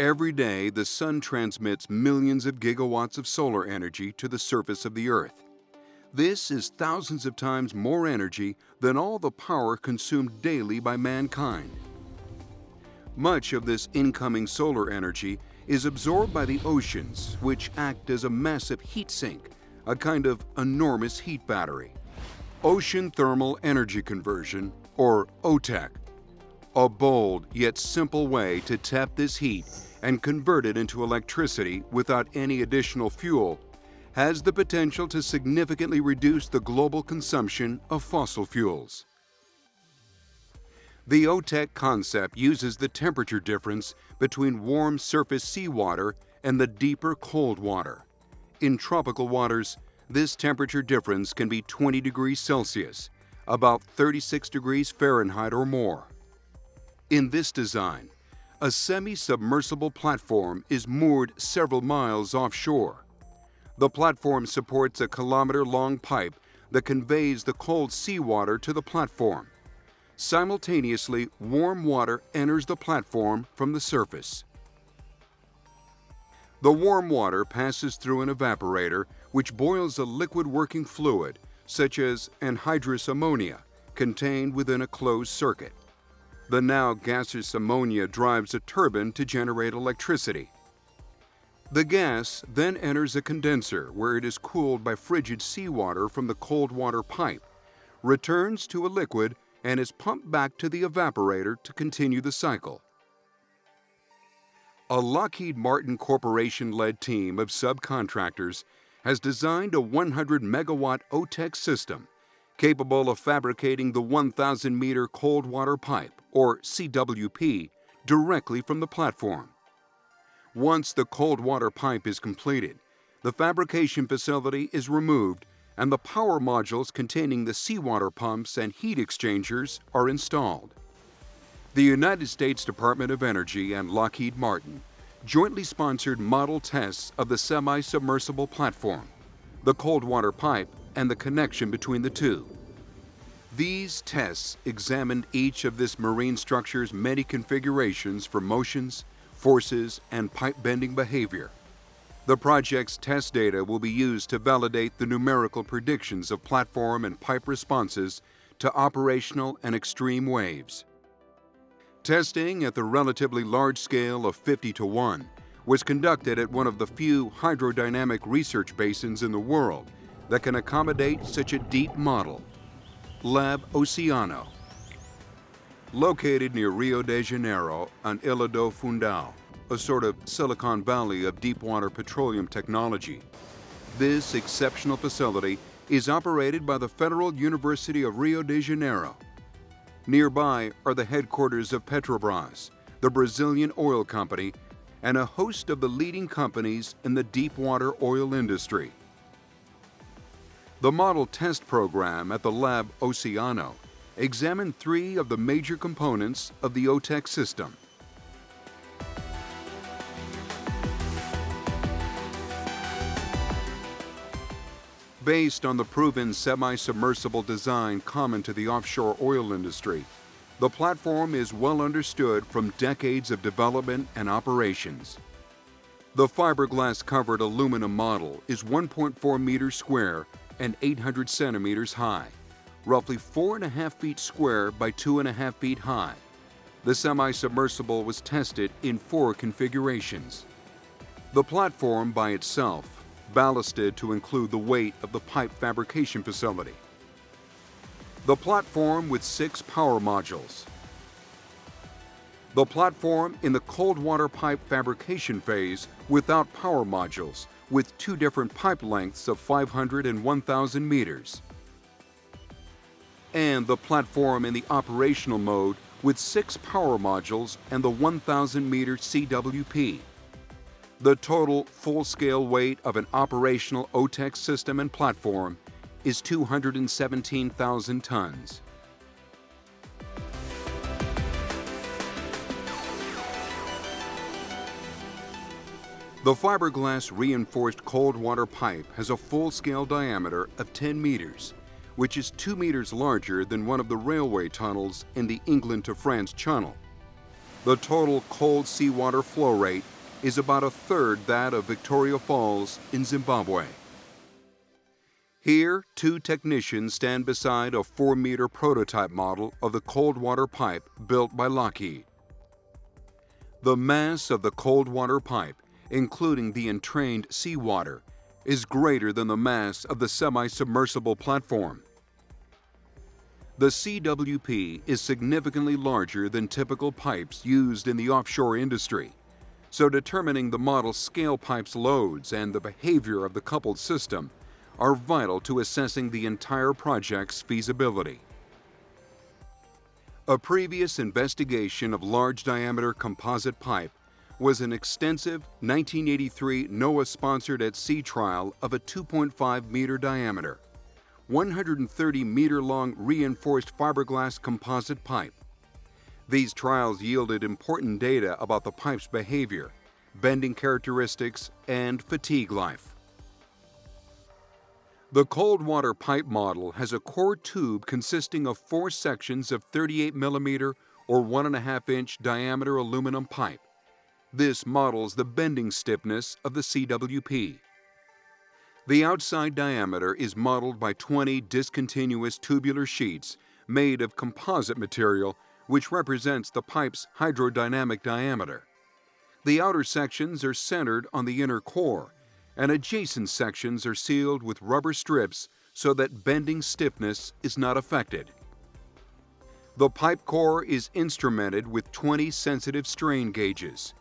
Every day, the sun transmits millions of gigawatts of solar energy to the surface of the Earth. This is thousands of times more energy than all the power consumed daily by mankind. Much of this incoming solar energy is absorbed by the oceans, which act as a massive heat sink, a kind of enormous heat battery. Ocean Thermal Energy Conversion, or OTEC, a bold yet simple way to tap this heat and convert it into electricity without any additional fuel, has the potential to significantly reduce the global consumption of fossil fuels. The OTEC concept uses the temperature difference between warm surface seawater and the deeper cold water. In tropical waters, this temperature difference can be 20 degrees Celsius, about 36 degrees Fahrenheit or more. In this design, a semi-submersible platform is moored several miles offshore. The platform supports a kilometer-long pipe that conveys the cold seawater to the platform. Simultaneously, warm water enters the platform from the surface. The warm water passes through an evaporator which boils a liquid working fluid, such as anhydrous ammonia, contained within a closed circuit. The now gaseous ammonia drives a turbine to generate electricity. The gas then enters a condenser where it is cooled by frigid seawater from the cold water pipe, returns to a liquid, and is pumped back to the evaporator to continue the cycle. A Lockheed Martin Corporation-led team of subcontractors has designed a 100 megawatt OTEC system capable of fabricating the 1,000-meter cold water pipe, or CWP, directly from the platform. Once the cold water pipe is completed, the fabrication facility is removed and the power modules containing the seawater pumps and heat exchangers are installed. The United States Department of Energy and Lockheed Martin jointly sponsored model tests of the semi-submersible platform, the cold water pipe, and the connection between the two. These tests examined each of this marine structure's many configurations for motions, forces, and pipe bending behavior. The project's test data will be used to validate the numerical predictions of platform and pipe responses to operational and extreme waves. Testing at the relatively large scale of 50-to-1 was conducted at one of the few hydrodynamic research basins in the world that can accommodate such a deep model, Lab Oceano. Located near Rio de Janeiro on Ilha do Fundão, a sort of Silicon Valley of deepwater petroleum technology, this exceptional facility is operated by the Federal University of Rio de Janeiro. Nearby are the headquarters of Petrobras, the Brazilian oil company, and a host of the leading companies in the deepwater oil industry. The model test program at the Lab Oceano examined 3 of the major components of the OTEC system. Based on the proven semi-submersible design common to the offshore oil industry, the platform is well understood from decades of development and operations. The fiberglass-covered aluminum model is 1.4 meters square and 800 centimeters high, roughly 4.5 feet square by 2.5 feet high. The semi-submersible was tested in 4 configurations. The platform by itself, ballasted to include the weight of the pipe fabrication facility. The platform with 6 power modules. The platform in the cold water pipe fabrication phase without power modules, with 2 different pipe lengths of 500 and 1,000 meters. And the platform in the operational mode with 6 power modules and the 1,000-meter CWP. The total full-scale weight of an operational OTEC system and platform is 217,000 tons. The fiberglass reinforced cold water pipe has a full-scale diameter of 10 meters, which is 2 meters larger than one of the railway tunnels in the England to France channel. The total cold seawater flow rate is about a third that of Victoria Falls in Zimbabwe. Here, two technicians stand beside a 4-meter prototype model of the cold water pipe built by Lockheed. The mass of the cold water pipe, including the entrained seawater, is greater than the mass of the semi-submersible platform. The CWP is significantly larger than typical pipes used in the offshore industry, so determining the model's scale pipe's loads and the behavior of the coupled system are vital to assessing the entire project's feasibility. A previous investigation of large-diameter composite pipe was an extensive 1983 NOAA-sponsored at-sea trial of a 2.5-meter diameter, 130-meter-long reinforced fiberglass composite pipe. These trials yielded important data about the pipe's behavior, bending characteristics, and fatigue life. The cold water pipe model has a core tube consisting of 4 sections of 38 millimeter or 1.5-inch diameter aluminum pipe. This models the bending stiffness of the CWP. The outside diameter is modeled by 20 discontinuous tubular sheets made of composite material, which represents the pipe's hydrodynamic diameter. The outer sections are centered on the inner core, and adjacent sections are sealed with rubber strips so that bending stiffness is not affected. The pipe core is instrumented with 20 sensitive strain gauges.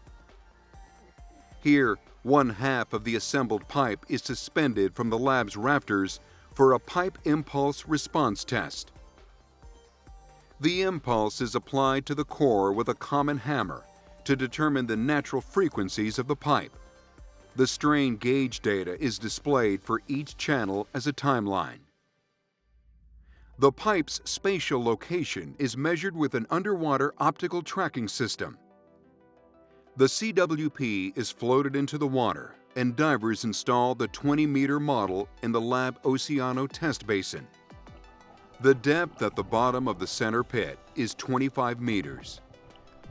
Here, 1/2 of the assembled pipe is suspended from the lab's rafters for a pipe impulse response test. The impulse is applied to the core with a common hammer to determine the natural frequencies of the pipe. The strain gauge data is displayed for each channel as a timeline. The pipe's spatial location is measured with an underwater optical tracking system. The CWP is floated into the water, and divers install the 20-meter model in the lab Oceano test basin. The depth at the bottom of the center pit is 25 meters,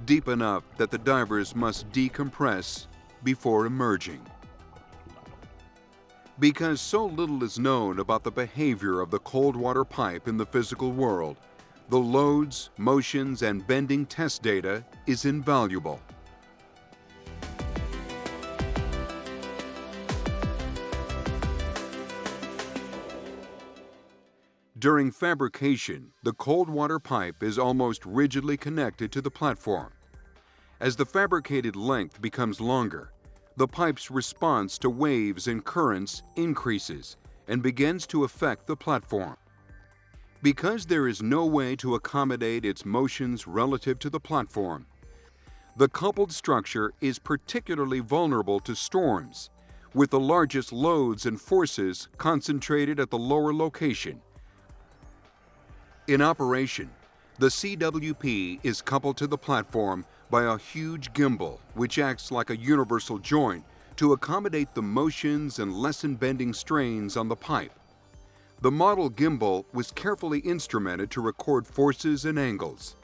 deep enough that the divers must decompress before emerging. Because so little is known about the behavior of the cold water pipe in the physical world, the loads, motions, and bending test data is invaluable. During fabrication, the cold water pipe is almost rigidly connected to the platform. As the fabricated length becomes longer, the pipe's response to waves and currents increases and begins to affect the platform. Because there is no way to accommodate its motions relative to the platform, the coupled structure is particularly vulnerable to storms, with the largest loads and forces concentrated at the lower location. In operation, the CWP is coupled to the platform by a huge gimbal, which acts like a universal joint to accommodate the motions and lessen bending strains on the pipe. The model gimbal was carefully instrumented to record forces and angles.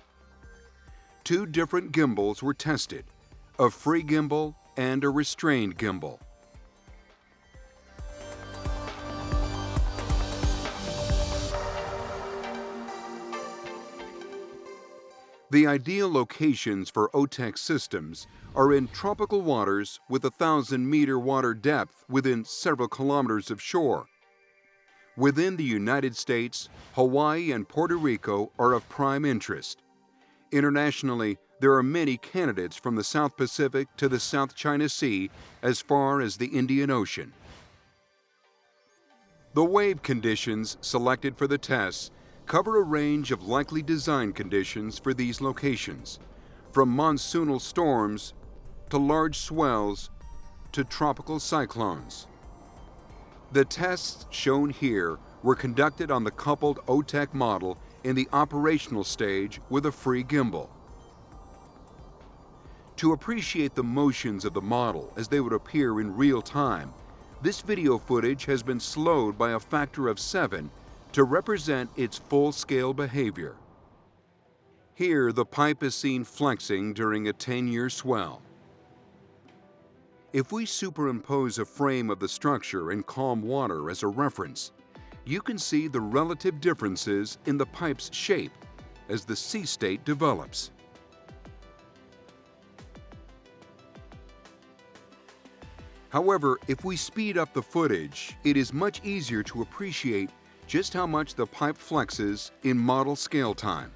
2 different gimbals were tested, a free gimbal and a restrained gimbal. The ideal locations for OTEC systems are in tropical waters with a 1,000-meter water depth within several kilometers of shore. Within the United States, Hawaii and Puerto Rico are of prime interest. Internationally, there are many candidates from the South Pacific to the South China Sea as far as the Indian Ocean. The wave conditions selected for the tests cover a range of likely design conditions for these locations, from monsoonal storms to large swells to tropical cyclones. The tests shown here were conducted on the coupled OTEC model in the operational stage with a free gimbal. To appreciate the motions of the model as they would appear in real time, this video footage has been slowed by a factor of 7 to represent its full-scale behavior. Here, the pipe is seen flexing during a 10-year swell. If we superimpose a frame of the structure in calm water as a reference, you can see the relative differences in the pipe's shape as the sea state develops. However, if we speed up the footage, it is much easier to appreciate just how much the pipe flexes in model scale time.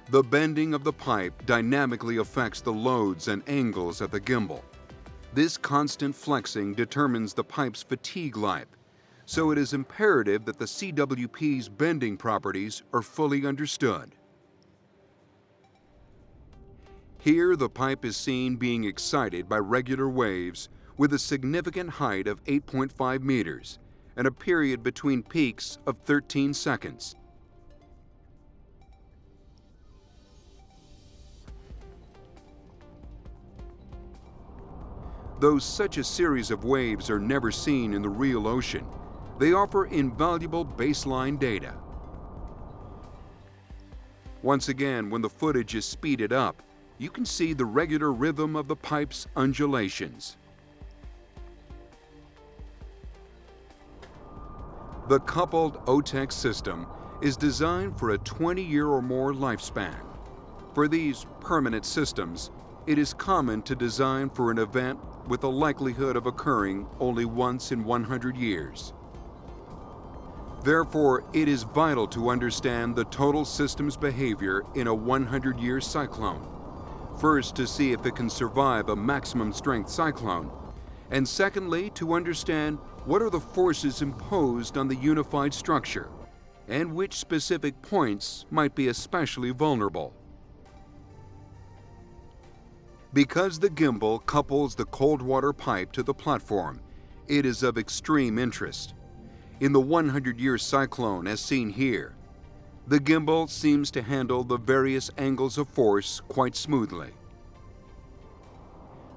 The bending of the pipe dynamically affects the loads and angles at the gimbal. This constant flexing determines the pipe's fatigue life, so it is imperative that the CWP's bending properties are fully understood. Here, the pipe is seen being excited by regular waves with a significant height of 8.5 meters and a period between peaks of 13 seconds. Though such a series of waves are never seen in the real ocean, they offer invaluable baseline data. Once again, when the footage is speeded up, you can see the regular rhythm of the pipe's undulations. The coupled OTEC system is designed for a 20-year or more lifespan. For these permanent systems, it is common to design for an event with a likelihood of occurring only once in 100 years. Therefore, it is vital to understand the total system's behavior in a 100-year cyclone. First, to see if it can survive a maximum strength cyclone, and secondly, to understand what are the forces imposed on the unified structure, and which specific points might be especially vulnerable. Because the gimbal couples the cold water pipe to the platform, it is of extreme interest. In the 100-year cyclone as seen here, the gimbal seems to handle the various angles of force quite smoothly.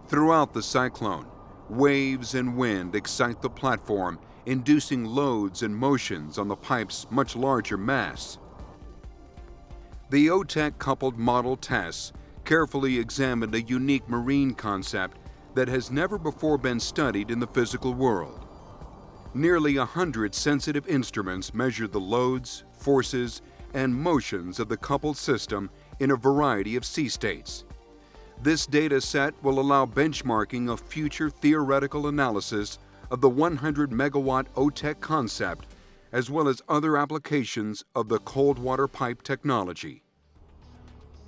Throughout the cyclone, waves and wind excite the platform, inducing loads and motions on the pipe's much larger mass. The OTEC coupled model tests carefully examined a unique marine concept that has never before been studied in the physical world. Nearly 100 sensitive instruments measured the loads, forces, and motions of the coupled system in a variety of sea states. This data set will allow benchmarking of future theoretical analysis of the 100 megawatt OTEC concept, as well as other applications of the cold water pipe technology.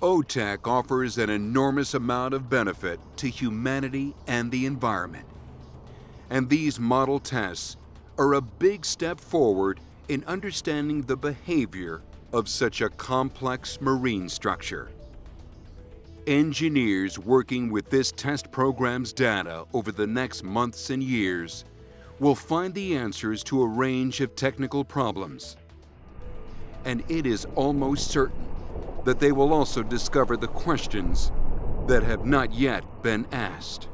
OTEC offers an enormous amount of benefit to humanity and the environment. And these model tests are a big step forward in understanding the behavior of such a complex marine structure. Engineers working with this test program's data over the next months and years will find the answers to a range of technical problems. And it is almost certain that they will also discover the questions that have not yet been asked.